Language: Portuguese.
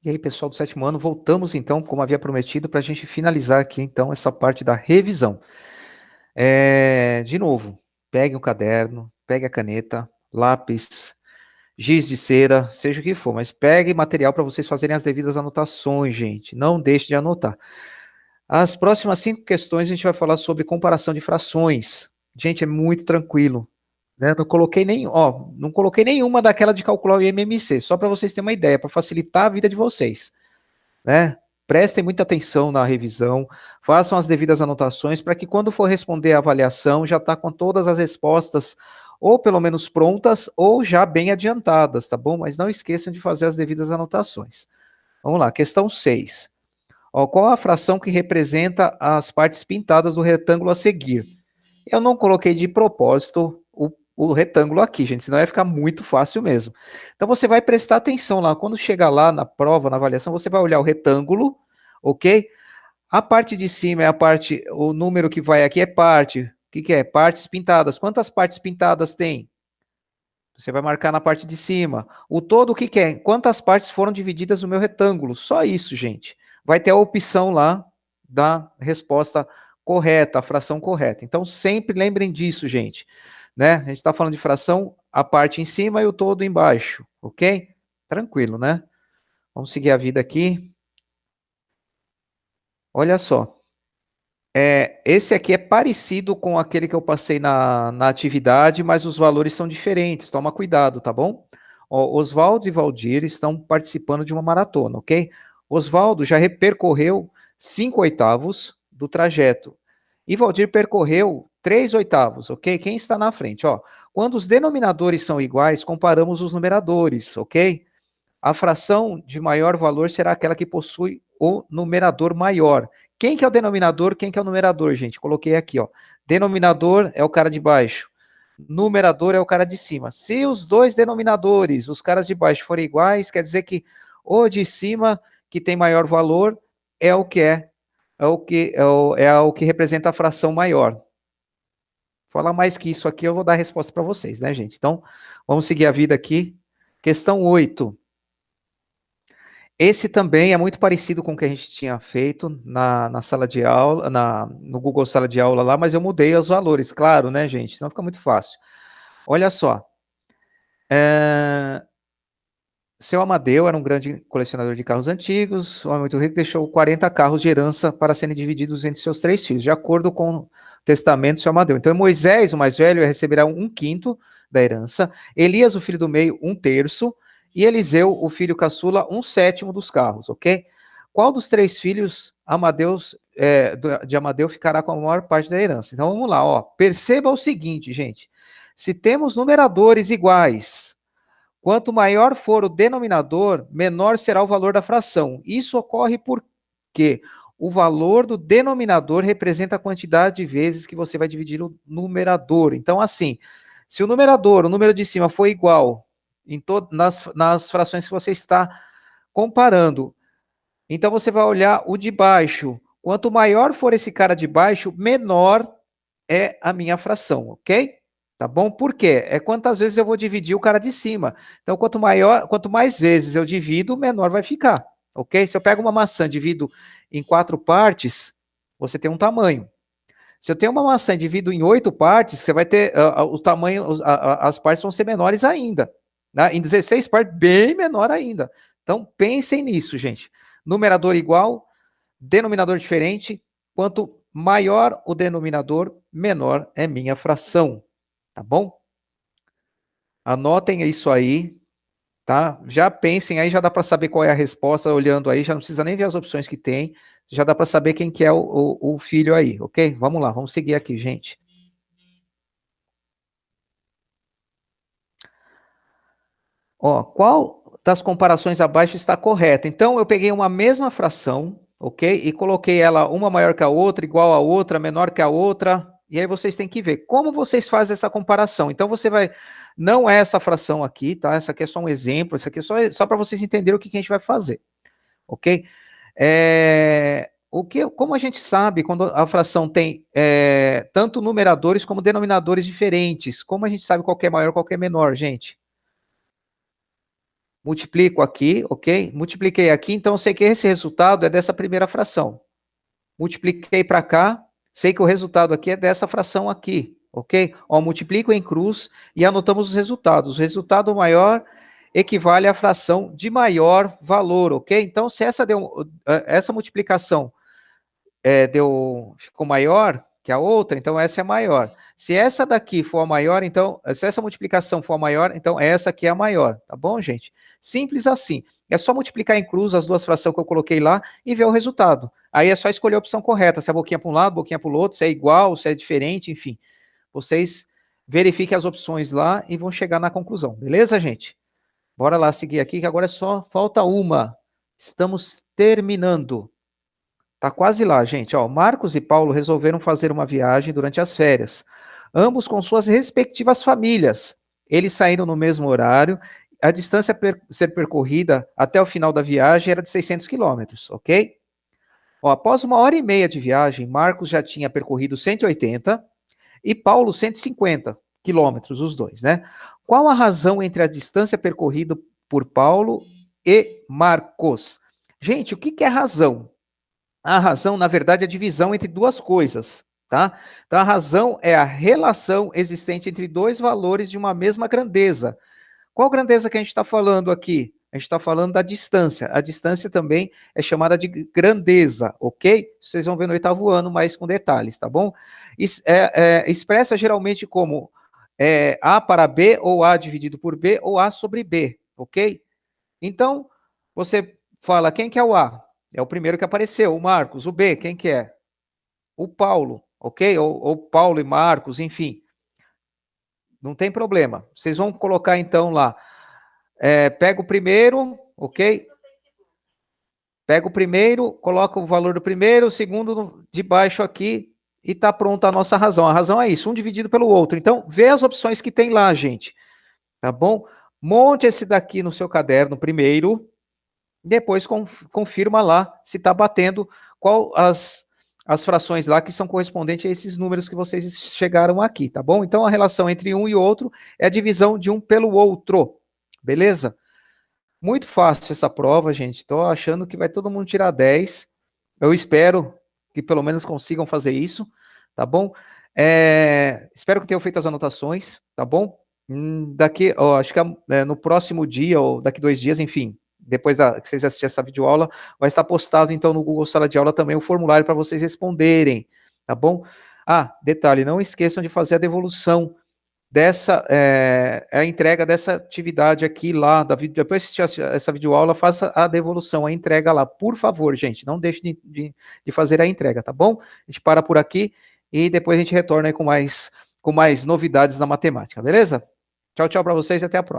E aí, pessoal do sétimo ano, voltamos então, como havia prometido, para a gente finalizar aqui então essa parte da revisão. De novo, pegue o caderno, pegue a caneta, lápis, giz de cera, seja o que for, mas pegue material para vocês fazerem as devidas anotações, gente. Não deixe de anotar. As próximas 5 questões a gente vai falar sobre comparação de frações. Gente, é muito tranquilo. Né? Não coloquei nenhuma daquela de calcular o IMMC, só para vocês terem uma ideia, para facilitar a vida de vocês. Né? Prestem muita atenção na revisão, façam as devidas anotações para que quando for responder a avaliação já está com todas as respostas ou pelo menos prontas ou já bem adiantadas, tá bom? Mas não esqueçam de fazer as devidas anotações. Vamos lá, questão 6. Qual a fração que representa as partes pintadas do retângulo a seguir? Eu não coloquei de propósito o retângulo aqui, gente, senão ia ficar muito fácil mesmo. Então você vai prestar atenção lá, quando chegar lá na prova, na avaliação, você vai olhar o retângulo, ok? A parte de cima é a parte, o número que vai aqui é parte. O que, que é? Partes pintadas. Quantas partes pintadas tem? Você vai marcar na parte de cima. O todo, o que, que é? Quantas partes foram divididas no meu retângulo? Só isso, gente. Vai ter a opção lá da resposta correta, a fração correta. Então, sempre lembrem disso, gente. Né? A gente está falando de fração, a parte em cima e o todo embaixo, ok? Tranquilo, né? Vamos seguir a vida aqui. Olha só. Esse aqui é parecido com aquele que eu passei na atividade, mas os valores são diferentes. Toma cuidado, tá bom? Oswaldo e Valdir estão participando de uma maratona, ok? Oswaldo já percorreu 5/8 do trajeto. E Valdir percorreu 3/8, ok? Quem está na frente? Quando os denominadores são iguais, comparamos os numeradores, ok? A fração de maior valor será aquela que possui o numerador maior. Quem que é o denominador, quem que é o numerador, gente? Coloquei aqui, ó. Denominador é o cara de baixo. Numerador é o cara de cima. Se os dois denominadores, os caras de baixo, forem iguais, quer dizer que o de cima, que tem maior valor, é o que é o que representa a fração maior. Falar mais que isso aqui, eu vou dar a resposta para vocês, né, gente? Então, vamos seguir a vida aqui. Questão 8. Esse também é muito parecido com o que a gente tinha feito na sala de aula, no Google Sala de Aula lá, mas eu mudei os valores, claro, né, gente? Senão fica muito fácil. Olha só. Seu Amadeu era um grande colecionador de carros antigos, um homem muito rico, deixou 40 carros de herança para serem divididos entre seus 3 filhos, de acordo com o testamento de seu Amadeu. Então, Moisés, o mais velho, receberá 1/5 da herança, Elias, o filho do meio, 1/3, e Eliseu, o filho caçula, 1/7 dos carros, ok? Qual dos 3 filhos de Amadeu ficará com a maior parte da herança? Então, vamos lá, perceba o seguinte, gente, se temos numeradores iguais, quanto maior for o denominador, menor será o valor da fração. Isso ocorre porque o valor do denominador representa a quantidade de vezes que você vai dividir o numerador. Então, assim, se o número de cima for igual nas frações que você está comparando, então você vai olhar o de baixo. Quanto maior for esse cara de baixo, menor é a minha fração, ok? Tá bom? Por quê? É quantas vezes eu vou dividir o cara de cima. Então, quanto mais vezes eu divido, menor vai ficar, ok? Se eu pego uma maçã e divido em 4 partes, você tem um tamanho. Se eu tenho uma maçã e divido em 8 partes, você vai ter o tamanho, as partes vão ser menores ainda. Né? Em 16 partes, bem menor ainda. Então, pensem nisso, gente. Numerador igual, denominador diferente. Quanto maior o denominador, menor é minha fração. Tá bom? Anotem isso aí, tá? Já pensem aí, já dá para saber qual é a resposta olhando aí, já não precisa nem ver as opções que tem, já dá para saber quem que é o filho aí, ok? Vamos lá, vamos seguir aqui, gente. Qual das comparações abaixo está correta? Então, eu peguei uma mesma fração, ok? E coloquei ela uma maior que a outra, igual a outra, menor que a outra. E aí vocês têm que ver como vocês fazem essa comparação. Então, você vai... Não é essa fração aqui, tá? Essa aqui é só um exemplo. Isso aqui é só para vocês entenderem o que a gente vai fazer, ok? Como a gente sabe, quando a fração tem tanto numeradores como denominadores diferentes, como a gente sabe qual que é maior, qual que é menor, gente? multiplico aqui, ok? Multipliquei aqui, então eu sei que esse resultado é dessa primeira fração. Multipliquei para cá, sei que o resultado aqui é dessa fração aqui, ok? Ó, multiplico em cruz e anotamos os resultados. O resultado maior equivale à fração de maior valor, ok? Então, se essa multiplicação ficou maior que a outra, então essa é maior. Se essa daqui for a maior, então, se essa multiplicação for a maior, então essa aqui é a maior, tá bom, gente? Simples assim. É só multiplicar em cruz as duas frações que eu coloquei lá e ver o resultado. Aí é só escolher a opção correta, se é boquinha para um lado, boquinha para o outro, se é igual, se é diferente, enfim. Vocês verifiquem as opções lá e vão chegar na conclusão, beleza, gente? Bora lá seguir aqui, que agora é só falta uma. Estamos terminando. Tá quase lá, gente. Ó, Marcos e Paulo resolveram fazer uma viagem durante as férias, ambos com suas respectivas famílias. Eles saíram no mesmo horário. A distância ser percorrida até o final da viagem era de 600 quilômetros, ok? Ó, após 1 hora e meia de viagem, Marcos já tinha percorrido 180 e Paulo 150 quilômetros, os dois, né? Qual a razão entre a distância percorrida por Paulo e Marcos? Gente, o que é razão? A razão, na verdade, é a divisão entre duas coisas, tá? Então, a razão é a relação existente entre dois valores de uma mesma grandeza. Qual grandeza que a gente está falando aqui? A gente está falando da distância. A distância também é chamada de grandeza, ok? Vocês vão ver no 8º ano, mas com detalhes, tá bom? Expressa geralmente como A para B, ou A dividido por B, ou A sobre B, ok? Então, você fala, quem que é o A? É o primeiro que apareceu, o Marcos. O B, quem que é? O Paulo, ok? Ou Paulo e Marcos, enfim. Não tem problema. Vocês vão colocar então lá. Pega o primeiro, ok? Pega o primeiro, coloca o valor do primeiro, o segundo de baixo aqui e tá pronta a nossa razão. A razão é isso, um dividido pelo outro. Então, vê as opções que tem lá, gente. Tá bom? Monte esse daqui no seu caderno primeiro. Depois confirma lá se está batendo qual as frações lá que são correspondentes a esses números que vocês chegaram aqui, tá bom? Então, a relação entre um e outro é a divisão de um pelo outro, beleza? Muito fácil essa prova, gente. Estou achando que vai todo mundo tirar 10. Eu espero que pelo menos consigam fazer isso, tá bom? Espero que tenham feito as anotações, tá bom? Daqui, ó, acho que no próximo dia, ou daqui 2 dias, enfim, depois que vocês assistirem essa videoaula, vai estar postado então no Google Sala de Aula também o formulário para vocês responderem, tá bom? Ah, detalhe, não esqueçam de fazer a devolução a entrega dessa atividade aqui lá, depois que assistir essa videoaula, faça a devolução, a entrega lá, por favor, gente, não deixe de fazer a entrega, tá bom? A gente para por aqui e depois a gente retorna aí com mais novidades na matemática, beleza? Tchau, tchau para vocês e até a próxima.